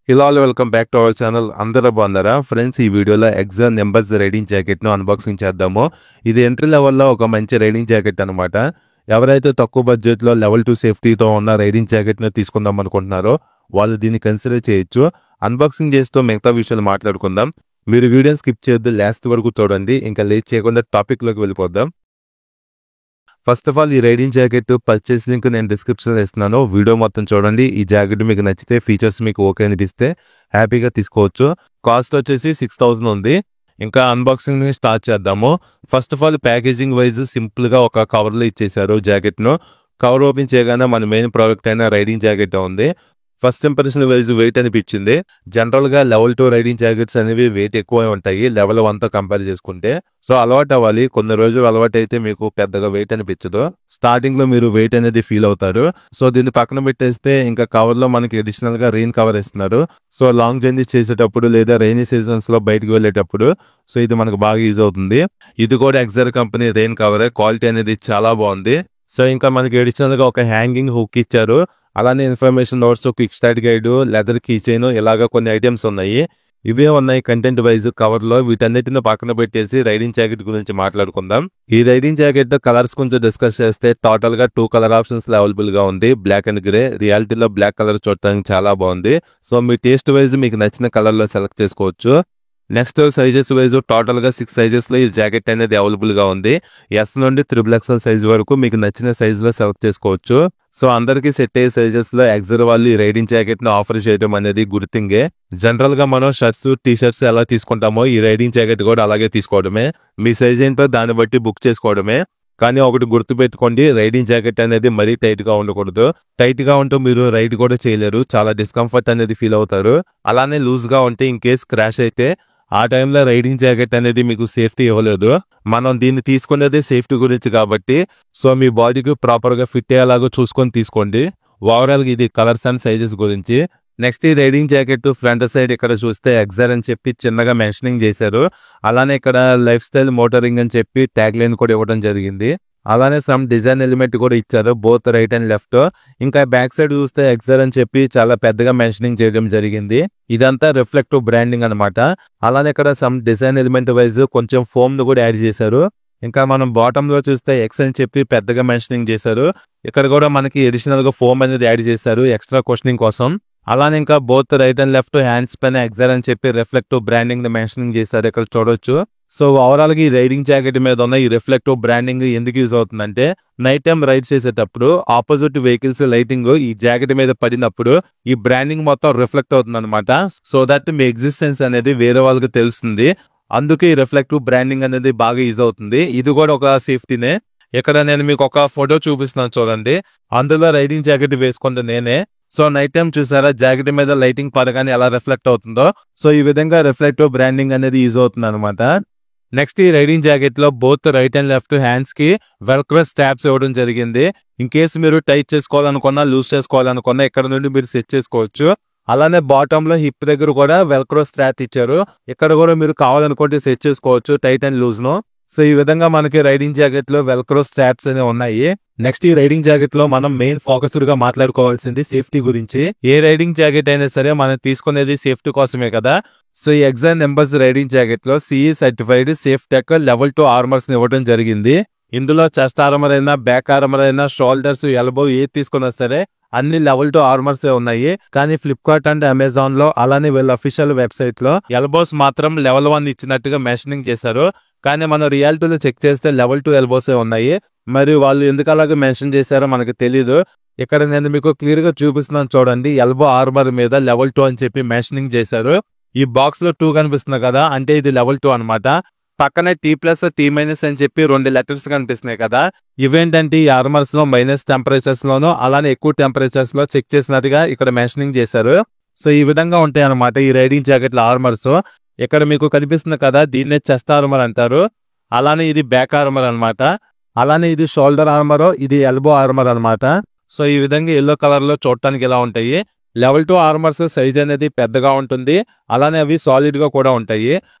Hello all welcome back to our channel. అందరూ బాగున్నారా friends? ఈ వీడియోలో ఎగ్జామ్ నెంబర్స్ రైడింగ్ జాకెట్ను అన్బాక్సింగ్ చేద్దాము. ఇది ఎంట్రీ లెవెల్లో ఒక మంచి రైడింగ్ జాకెట్ అనమాట. ఎవరైతే తక్కువ బడ్జెట్లో లెవెల్ 2 సేఫ్టీతో ఉన్న రైడింగ్ జాకెట్ను తీసుకుందాం అనుకుంటున్నారో వాళ్ళు దీన్ని కన్సిడర్ చేయొచ్చు. అన్బాక్సింగ్ చేస్తూ మిగతా విషయాలు మాట్లాడుకుందాం. మీరు వీడియోని స్కిప్ చేయొద్దు, లాస్ట్ వరకు చూడండి. ఇంకా లేట్ చేయకుండా టాపిక్లోకి వెళ్ళిపోదాం. ఫస్ట్ ఆఫ్ ఆల్ ఈ రైడింగ్ జాకెట్ పర్చేస్ లింక్ నేను డిస్క్రిప్షన్లో ఇస్తున్నాను. వీడియో మొత్తం చూడండి. ఈ జాకెట్ మీకు నచ్చితే, ఫీచర్స్ మీకు ఓకే అనిపిస్తే హ్యాపీగా తీసుకోవచ్చు. కాస్ట్ వచ్చేసి 6000 ఉంది. ఇంకా అన్బాక్సింగ్ స్టార్ట్ చేద్దాము. First of all packaging wise సింపుల్గా ఒక కవర్లో ఇచ్చేసారు జాకెట్ను. కవర్ ఓపెన్ చేయగానే మన మెయిన్ ప్రోడక్ట్ అయిన రైడింగ్ జాకెట్ ఉంది. ఫస్ట్ ఇంప్రెషన్ వైజ్ వెయిట్ అనిపించింది. జనరల్ గా లెవెల్ 2 రైడింగ్ జాకెట్స్ అనేవి వెయిట్ ఎక్కువ ఉంటాయి లెవెల్ 1 తో కంపేర్ చేసుకుంటే. సో అలవాటు అవ్వాలి. కొన్ని రోజులు అలవాటు అయితే మీకు పెద్దగా వెయిట్ అనిపించదు. స్టార్టింగ్ లో మీరు వెయిట్ అనేది ఫీల్ అవుతారు. సో దీన్ని పక్కన పెట్టేస్తే ఇంకా కవర్ లో మనకి అడిషనల్ గా రెయిన్ కవర్ ఇస్తున్నారు. సో లాంగ్ జర్నీ చేసేటప్పుడు లేదా రైనీ సీజన్స్ లో బయటకు వెళ్ళేటప్పుడు సో ఇది మనకు బాగా యూజ్ అవుతుంది. ఇది కూడా XOR company rain cover. Quality అనేది చాలా బాగుంది. సో ఇంకా మనకి అడిషనల్ గా ఒక హ్యాంగింగ్ హుక్ ఇచ్చారు. అలానే information notes, quick start guide, leather key chain ఇలాగా కొన్ని ఐటమ్స్ ఉన్నాయి. ఇవే ఉన్నాయి కంటెంట్ వైజ్ కవర్ లో. వీటన్నిటిని పక్కన పెట్టేసి రైడింగ్ జాకెట్ గురించి మాట్లాడుకుందాం. ఈ రైడింగ్ జాకెట్ కలర్స్ కొంచెం డిస్కస్ చేస్తే టోటల్ గా 2 కలర్ ఆప్షన్స్ అవైలబుల్ గా ఉంది, బ్లాక్ అండ్ గ్రే. రియాలిటీలో బ్లాక్ కలర్ చూడటానికి చాలా బాగుంది. సో మీ టేస్ట్ వైజ్ మీకు నచ్చిన కలర్ లో సెలెక్ట్ చేసుకోవచ్చు. నెక్స్ట్ సైజెస్ వైజ్ టోటల్ గా 6 సైజెస్ లో ఈ జాకెట్ అనేది అవైలబుల్ గా ఉంది. ఎస్ నుండి 3XL సైజ్ వరకు మీకు నచ్చిన సైజ్ లో సెలెక్ట్ చేసుకోవచ్చు. సో అందరికి సెట్ అయ్యే సైజెస్ లో ఎగ్జార్ వాళ్ళు ఈ రైడింగ్ జాకెట్ ను ఆఫర్ చేయడం అనేది గుర్తింగే. జనరల్ గా మనం షర్ట్స్, టీ షర్ట్స్ ఎలా తీసుకుంటామో ఈ రైడింగ్ జాకెట్ కూడా అలాగే తీసుకోవడమే. మీ సైజ్ ఏంటో దాన్ని బట్టి బుక్ చేసుకోవడమే. కానీ ఒకటి గుర్తు పెట్టుకోండి, రైడింగ్ జాకెట్ అనేది మరీ టైట్ గా ఉండకూడదు. టైట్ గా ఉంటూ మీరు రైడ్ కూడా చేయలేరు, చాలా డిస్కంఫర్ట్ అనేది ఫీల్ అవుతారు. అలానే లూజ్ గా ఉంటే ఇన్ కేస్ క్రాష్ అయితే ఆ టైంలో రైడింగ్ జాకెట్ అనేది మీకు సేఫ్టీ ఇవ్వలేదు. మనం దీన్ని తీసుకునేది సేఫ్టీ గురించి కాబట్టి సో మీ బాడీకి ప్రాపర్ గా ఫిట్ అయ్యేలాగా చూసుకొని తీసుకోండి. ఓవరాల్ గా ఇది కలర్స్ అండ్ సైజెస్ గురించి. నెక్స్ట్ ఈ రైడింగ్ జాకెట్ ఫ్రంట్ సైడ్ ఇక్కడ చూస్తే ఎగ్జార్ అని చెప్పి చిన్నగా మెన్షనింగ్ చేశారు. అలానే ఇక్కడ లైఫ్ స్టైల్ మోటరింగ్ అని చెప్పి ట్యాగ్ లైన్ కూడా ఇవ్వడం జరిగింది. అలానే సమ్ డిజైన్ ఎలిమెంట్ కూడా ఇచ్చారు బోత్ రైట్ అండ్ లెఫ్ట్. ఇంకా బ్యాక్ సైడ్ చూస్తే ఎగ్జార్ అని చెప్పి చాలా పెద్దగా మెన్షనింగ్ చేయడం జరిగింది. ఇదంతా రిఫ్లెక్టివ్ బ్రాండింగ్ అనమాట. అలానే ఇక్కడ సమ్ డిజైన్ ఎలిమెంట్ వైజ్ కొంచెం ఫోమ్ ను కూడా యాడ్ చేశారు. ఇంకా మనం బాటమ్ లో చూస్తే ఎక్స్ అని చెప్పి పెద్దగా మెన్షనింగ్ చేశారు. ఇక్కడ కూడా మనకి అడిషనల్ గా ఫోమ్ అనేది యాడ్ చేశారు ఎక్స్ట్రా క్వశ్చనింగ్ కోసం. అలానే ఇంకా both right and left hands పైన ఎగ్జార్ అని చెప్పి రిఫ్లెక్టివ్ బ్రాండింగ్ ని మెన్షనింగ్ చేశారు, ఇక్కడ చూడొచ్చు. సో ఓవరాల్ గా ఈ రైడింగ్ జాకెట్ మీద ఉన్న ఈ రిఫ్లెక్టివ్ బ్రాండింగ్ ఎందుకు యూజ్ అవుతుందంటే నైట్ టైం రైడ్ చేసేటప్పుడు ఆపోజిట్ వెహికల్స్ లైటింగ్ ఈ జాకెట్ మీద పడినప్పుడు ఈ బ్రాండింగ్ మొత్తం రిఫ్లెక్ట్ అవుతుంది అనమాట. సో దట్ మీ ఎగ్జిస్టెన్స్ అనేది వేరే వాళ్ళకి తెలుస్తుంది. అందుకే ఈ రిఫ్లెక్టివ్ బ్రాండింగ్ అనేది బాగా యూజ్ అవుతుంది. ఇది కూడా ఒక సేఫ్టీనే. ఇక్కడ నేను మీకు ఒక ఫోటో చూపిస్తున్నాను చూడండి. అందులో రైడింగ్ జాకెట్ వేసుకుంది నేనే. సో నైట్ టైం చూసారా జాకెట్ మీద లైటింగ్ పడగానే ఎలా రిఫ్లెక్ట్ అవుతుందో. సో ఈ విధంగా రిఫ్లెక్టివ్ బ్రాండింగ్ అనేది యూజ్ అవుతుంది అనమాట. నెక్స్ట్ ఈ రైడింగ్ జాకెట్ లో both right and left hands కి వెల్క్రో స్టాప్స్ ఇవ్వడం జరిగింది. ఇన్ కేసు మీరు టైట్ చేసుకోవాలనుకున్నా, లూజ్ చేసుకోవాలనుకున్నా ఇక్కడ నుండి మీరు సెట్ చేసుకోవచ్చు. అలానే బాటమ్ లో హిప్ దగ్గర కూడా వెల్క్రో స్ట్రాప్ ఇచ్చారు. ఇక్కడ కూడా మీరు కావాలనుకుంటే సెట్ చేసుకోవచ్చు టైట్ అండ్ లూజ్ ను. సో ఈ విధంగా మనకి రైడింగ్ జాకెట్ లో వెల్క్రో స్ట్రాప్స్ అనేవి ఉన్నాయి. నెక్స్ట్ ఈ రైడింగ్ జాకెట్ లో మనం మెయిన్ ఫోకస్డ్ గా మాట్లాడుకోవాల్సింది సేఫ్టీ గురించి. ఏ రైడింగ్ జాకెట్ అయినా సరే మనం తీసుకునేది సేఫ్టీ కోసమే కదా. సో ఈ ఎగ్జార్ నెంబర్స్ రైడింగ్ జాకెట్ లో CE certified safe tech level 2 armours ఇవ్వడం జరిగింది. ఇందులో చెస్ట్ ఆర్మర్ అయినా, బ్యాక్ ఆర్మర్ అయినా, షోల్డర్స్, ఎల్బో ఏది తీసుకున్నా సరే అన్ని లెవెల్ 2 ఆర్మర్స్ ఉన్నాయి. కానీ ఫ్లిప్కార్ట్ అండ్ అమెజాన్ లో అలానే వీళ్ళ అఫీషియల్ వెబ్సైట్ లో ఎల్బోస్ మాత్రం లెవెల్ 1 ఇచ్చినట్టుగా మెన్షనింగ్ చేశారు. కానీ మనం రియాలిటీలో చెక్ చేస్తే లెవెల్ 2 ఎల్బోసే ఉన్నాయి. మరి వాళ్ళు ఎందుకు అలాగే మెన్షన్ చేశారో మనకు తెలీదు. ఇక్కడ నేను మీకు క్లియర్ గా చూపిస్తున్నాను చూడండి. ఎల్బో ఆర్మర్ మీద లెవెల్ 2 అని చెప్పి మెన్షనింగ్ చేశారు. ఈ బాక్స్ లో 2 కనిపిస్తుంది కదా, అంటే ఇది లెవెల్ 2 అనమాట. పక్కనే T+, T- అని చెప్పి 2 లెటర్స్ కనిపిస్తున్నాయి కదా. ఇవేంటంటే ఈ ఆర్మర్స్ లో మైనస్ టెంపరేచర్స్ లోనో అలానే ఎక్కువ టెంపరేచర్స్ లో చెక్ చేసినట్టుగా ఇక్కడ మెన్షనింగ్ చేశారు. సో ఈ విధంగా ఉంటాయి అనమాట ఈ రైడింగ్ జాకెట్ల ఆర్మర్స్. ఇక్కడ మీకు కనిపిస్తుంది కదా, దీన్నే చెస్ట్ ఆర్మర్ అంటారు. అలానే ఇది బ్యాక్ ఆర్మర్ అనమాట. అలానే ఇది షోల్డర్ ఆర్మర్, ఇది ఎల్బో ఆర్మర్ అనమాట. సో ఈ విధంగా ఎల్లో కలర్ లో చూడటానికి ఇలా ఉంటాయి. లెవెల్ 2 ఆర్మర్స్ సైజ్ అనేది పెద్దగా ఉంటుంది. అలానే అవి సాలిడ్ గా కూడా ఉంటాయి.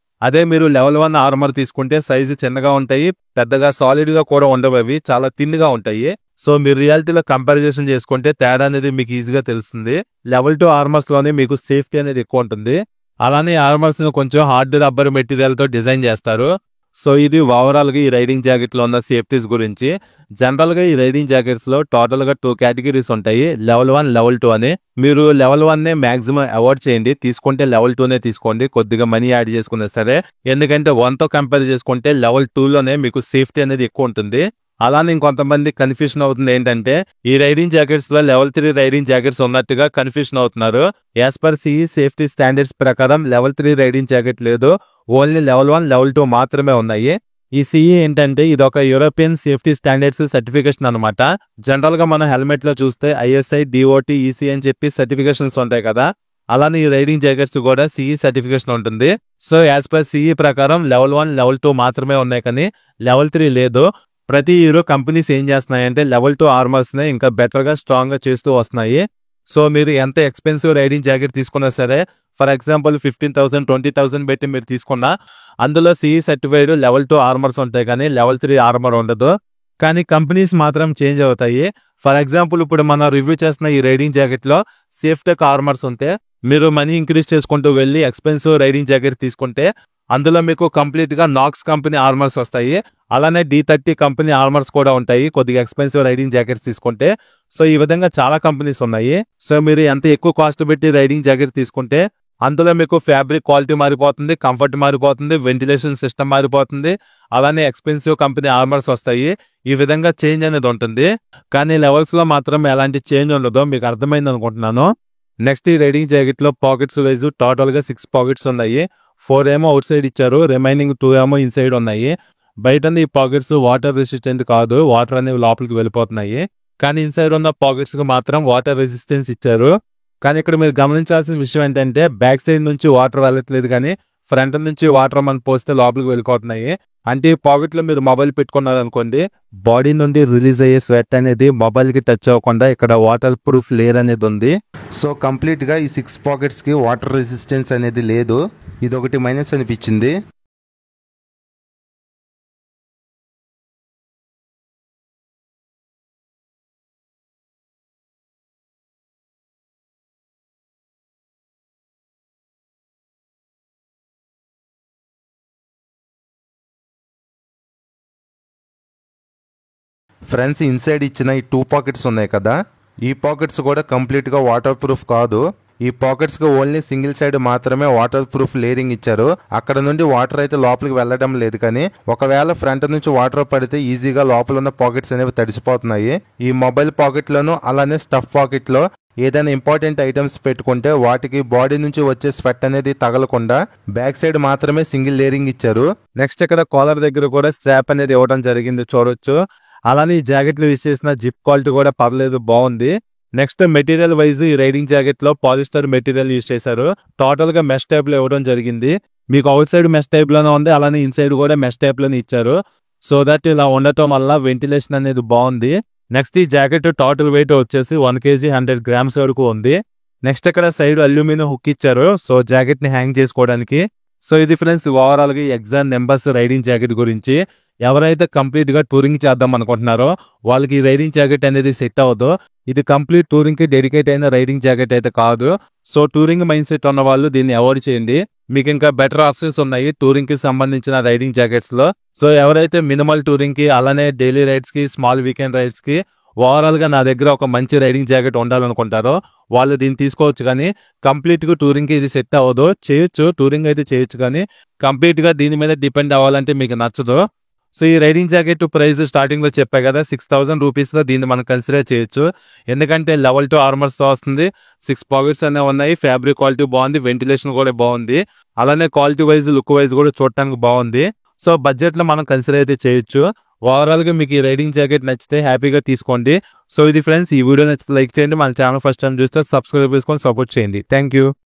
అదే మీరు లెవెల్ 1 ఆర్మర్ తీసుకుంటే సైజు చిన్నగా ఉంటాయి, పెద్దగా సాలిడ్ గా కూడా ఉండవు, అవి చాలా థిన్ గా ఉంటాయి. సో మీరు రియాలిటీలో కంపారిజన్ చేసుకుంటే తేడా అనేది మీకు ఈజీగా తెలుస్తుంది. లెవెల్ 2 ఆర్మర్స్ లోనే మీకు సేఫ్టీ అనేది ఎక్కువ ఉంటుంది. అలానే ఆర్మర్స్ ని కొంచెం హార్డ్ రబ్బర్ మెటీరియల్ తో డిజైన్ చేస్తారు. సో ఇది ఓవరాల్ గా ఈ రైడింగ్ జాకెట్ లో ఉన్న సేఫ్టీస్ గురించి. జనరల్ గా ఈ రైడింగ్ జాకెట్స్ లో టోటల్ గా 2 కేటగిరీస్ ఉంటాయి, లెవెల్ 1 లెవెల్ 2 అని. మీరు లెవెల్ 1 నే మాక్సిమం అవాయిడ్ చేయండి, తీసుకుంటే లెవెల్ 2 నే తీసుకోండి, కొద్దిగా మనీ యాడ్ చేసుకున్నా సరే. ఎందుకంటే 1 తో కంపేర్ చేసుకుంటే లెవెల్ 2 లోనే మీకు సేఫ్టీ అనేది ఎక్కువ ఉంటుంది. అలానే ఇంకొంతమంది కన్ఫ్యూషన్ అవుతుంది ఏంటంటే ఈ రైడింగ్ జాకెట్స్ లో లెవెల్ 3 రైడింగ్ జాకెట్స్ ఉన్నట్టుగా కన్ఫ్యూషన్ అవుతున్నారు. As per CE safety standards ప్రకారం లెవెల్ 3 రైడింగ్ జాకెట్ లేదు, ఓన్లీ లెవెల్ 1 లెవెల్ 2 మాత్రమే ఉన్నాయి. ఈ సిఈ ఏంటంటే ఇది ఒక యూరోపియన్ సేఫ్టీ స్టాండర్డ్స్ సర్టిఫికేషన్ అనమాట. జనరల్ గా మనం హెల్మెట్ లో చూస్తే ఐఎస్ఐ, డిఓటి, ఈసీ అని చెప్పి సర్టిఫికేషన్స్ ఉంటాయి కదా, అలానే ఈ రైడింగ్ జాకెట్స్ కూడా సిఈ సర్టిఫికేషన్ ఉంటుంది. సో యాజ్ పర్ సిఈ ప్రకారం లెవెల్ 1 లెవెల్ 2 మాత్రమే ఉన్నాయి, కానీ లెవెల్ 3 లేదు. ప్రతి ఇయర్ కంపెనీస్ ఏం చేస్తున్నాయంటే లెవెల్ 2 ఆర్మర్స్ ని ఇంకా బెటర్ గా స్ట్రాంగ్ గా చేస్తూ వస్తున్నాయి. సో మీరు ఎంత ఎక్స్పెన్సివ్ రైడింగ్ జాకెట్ తీసుకున్నా సరే, ఫర్ ఎగ్జాంపుల్ 15,000 20,000 పెట్టి మీరు తీసుకున్నా అందులో సిఈ సర్టిఫైడ్ లెవెల్ 2 ఆర్మర్స్ ఉంటాయి, కానీ లెవెల్ 3 ఆర్మర్ ఉండదు. కానీ కంపెనీస్ మాత్రం చేంజ్ అవుతాయి. ఫర్ ఎగ్జాంపుల్ ఇప్పుడు మనం రివ్యూ చేస్తున్న ఈ రైడింగ్ జాకెట్ లో సేఫ్టెక్ ఆర్మర్స్ ఉంటే మీరు మనీ ఇంక్రీజ్ చేసుకుంటూ వెళ్ళి ఎక్స్పెన్సివ్ రైడింగ్ జాకెట్ తీసుకుంటే అందులో మీకు కంప్లీట్ గా నాక్స్ కంపెనీ ఆర్మర్స్ వస్తాయి. అలానే D30 కంపెనీ ఆర్మర్స్ కూడా ఉంటాయి కొద్దిగా ఎక్స్పెన్సివ్ రైడింగ్ జాకెట్స్ తీసుకుంటే. సో ఈ విధంగా చాలా కంపెనీస్ ఉన్నాయి. సో మీరు ఎంత ఎక్కువ కాస్ట్ పెట్టి రైడింగ్ జాకెట్ తీసుకుంటే అందులో మీకు ఫ్యాబ్రిక్ క్వాలిటీ మారిపోతుంది, కంఫర్ట్ మారిపోతుంది, వెంటిలేషన్ సిస్టమ్ మారిపోతుంది, అలానే ఎక్స్పెన్సివ్ కంపెనీ ఆర్మర్స్ వస్తాయి. ఈ విధంగా చేంజ్ అనేది ఉంటుంది. కానీ లెవెల్స్ లో మాత్రం ఎలాంటి చేంజ్ ఉండదు, మీకు అర్థమైంది అనుకుంటున్నాను. నెక్స్ట్ ఈ రైడింగ్ జాకెట్ లో పాకెట్స్ వైజ్ టోటల్ గా 6 పాకెట్స్ ఉన్నాయి. 4 ఏమో అవుట్ సైడ్ ఇచ్చారు, రిమైనింగ్ 2 ఏమో ఇన్సైడ్ ఉన్నాయి. బయట ఈ పాకెట్స్ వాటర్ రెసిస్టెంట్ కాదు, వాటర్ అనేవి లోపలికి వెళ్ళిపోతున్నాయి. కానీ ఇన్సైడ్ ఉన్న పాకెట్స్ కు మాత్రం వాటర్ రెసిస్టెన్స్ ఇచ్చారు. కానీ ఇక్కడ మీరు గమనించాల్సిన విషయం ఏంటంటే బ్యాక్ సైడ్ నుంచి వాటర్ వెళ్ళట్లేదు, కానీ ఫ్రంట్ నుంచి వాటర్ మనం పోస్తే లోపలికి వెళ్ళిపోతున్నాయి. అంటే ఈ పాకెట్ లో మీరు మొబైల్ పెట్టుకున్నారు అనుకోండి, బాడీ నుండి రిలీజ్ అయ్యే స్వెట్ అనేది మొబైల్ కి టచ్ అవ్వకుండా ఇక్కడ వాటర్ ప్రూఫ్ లేయర్ అనేది ఉంది. సో కంప్లీట్ గా ఈ 6 పాకెట్స్ కి వాటర్ రెసిస్టెన్స్ అనేది లేదు. ఇది ఒకటి మైనస్ అనిపించింది. ఫ్రెండ్స్ ఇన్సైడ్ ఇచ్చిన ఈ 2 పాకెట్స్ ఉన్నాయి కదా, ఈ పాకెట్స్ కూడా కంప్లీట్ గా వాటర్ ప్రూఫ్ కాదు. ఈ పాకెట్స్ కి ఓన్లీ సింగిల్ సైడ్ మాత్రమే వాటర్ ప్రూఫ్ లేయరింగ్ ఇచ్చారు. అక్కడ నుండి వాటర్ అయితే లోపలికి వెళ్ళడం లేదు, కానీ ఒకవేళ ఫ్రంట్ నుంచి వాటర్ పడితే ఈజీగా లోపల ఉన్న పాకెట్స్ అనేవి తడిసిపోతున్నాయి. ఈ మొబైల్ పాకెట్ లోను అలానే స్టఫ్ పాకెట్ లో ఏదైనా ఇంపార్టెంట్ ఐటమ్స్ పెట్టుకుంటే వాటికి బాడీ నుంచి వచ్చే స్వెట్ అనేది తగలకుండా బ్యాక్ సైడ్ మాత్రమే సింగిల్ లేయరింగ్ ఇచ్చారు. నెక్స్ట్ ఇక్కడ కాలర్ దగ్గర కూడా స్ట్రాప్ అనేది ఇవ్వడం జరిగింది, చూడొచ్చు. అలానే ఈ జాకెట్ లో యూజ్ చేసిన జిప్ క్వాలిటీ కూడా పర్లేదు, బాగుంది. నెక్స్ట్ మెటీరియల్ వైజ్ ఈ రైడింగ్ జాకెట్ లో పాలిస్టర్ మెటీరియల్ యూజ్ చేశారు. టోటల్ గా మెష్ టైప్ లో ఇవ్వడం జరిగింది. మీకు అవుట్ సైడ్ మెష్ టైప్ లోనే ఉంది, అలానే ఇన్సైడ్ కూడా మెష్ టైప్ లోనే ఇచ్చారు. సో దట్ ఇలా ఉండటం వల్ల వెంటిలేషన్ అనేది బాగుంది. నెక్స్ట్ ఈ జాకెట్ టోటల్ వెయిట్ వచ్చేసి 1 kg 100 grams వరకు ఉంది. నెక్స్ట్ ఇక్కడ సైడ్ అల్యూమినియం హుక్ ఇచ్చారు, సో జాకెట్ ని హ్యాంగ్ చేసుకోవడానికి. సో ఇది ఫ్రెండ్స్ ఓవరాల్ గా ఎగ్జామ్ నెంబర్స్ రైడింగ్ జాకెట్ గురించి. ఎవరైతే కంప్లీట్ గా టూరింగ్ చేద్దాం అనుకుంటున్నారో వాళ్ళకి ఈ రైడింగ్ జాకెట్ అనేది సెట్ అవ్వదు. ఇది కంప్లీట్ టూరింగ్ కి డెడికేట్ అయిన రైడింగ్ జాకెట్ అయితే కాదు. సో టూరింగ్ మైండ్ సెట్ ఉన్న వాళ్ళు దీన్ని అవాయిడ్ చేయండి. మీకు ఇంకా బెటర్ ఆప్షన్స్ ఉన్నాయి టూరింగ్ కి సంబంధించిన రైడింగ్ జాకెట్స్ లో. సో ఎవరైతే మినిమల్ టూరింగ్ కి అలానే డైలీ రైడ్స్ కి స్మాల్ వీకెండ్ రైడ్స్ కి ఓవరాల్ గా నా దగ్గర ఒక మంచి రైడింగ్ జాకెట్ ఉండాలనుకుంటారో వాళ్ళు దీన్ని తీసుకోవచ్చు. కానీ కంప్లీట్ గా టూరింగ్ కి ఇది సెట్ అవ్వదు. చేయొచ్చు, టూరింగ్ అయితే చేయొచ్చు, కానీ కంప్లీట్ గా దీని మీద డిపెండ్ అవ్వాలంటే మీకు నచ్చదు. సో ఈ రైడింగ్ జాకెట్ ప్రైస్ స్టార్టింగ్ లో చెప్పా కదా, 6,000 రూపీస్ లో దీన్ని మనం కన్సిడర్ చేయొచ్చు. ఎందుకంటే లెవెల్ 2 ఆర్మర్స్ తో వస్తుంది, 6 పాకెట్స్ అనేవి ఉన్నాయి, ఫ్యాబ్రిక్ క్వాలిటీ బాగుంది, వెంటిలేషన్ కూడా బాగుంది, అలానే క్వాలిటీ వైజ్ లుక్ వైజ్ కూడా చూడటానికి బాగుంది. సో బడ్జెట్ లో మనం కన్సిడర్ అయితే చేయొచ్చు. ఓవరాల్ గా మీకు ఈ రైడింగ్ జాకెట్ నచ్చితే హ్యాపీగా తీసుకోండి. సో ఇది ఫ్రెండ్స్, ఈ వీడియో నచ్చితే లైక్ చేయండి, మన ఛానల్ ఫస్ట్ టైం చూస్తే సబ్స్క్రైబ్ చేసుకొని సపోర్ట్ చేయండి. Thank you.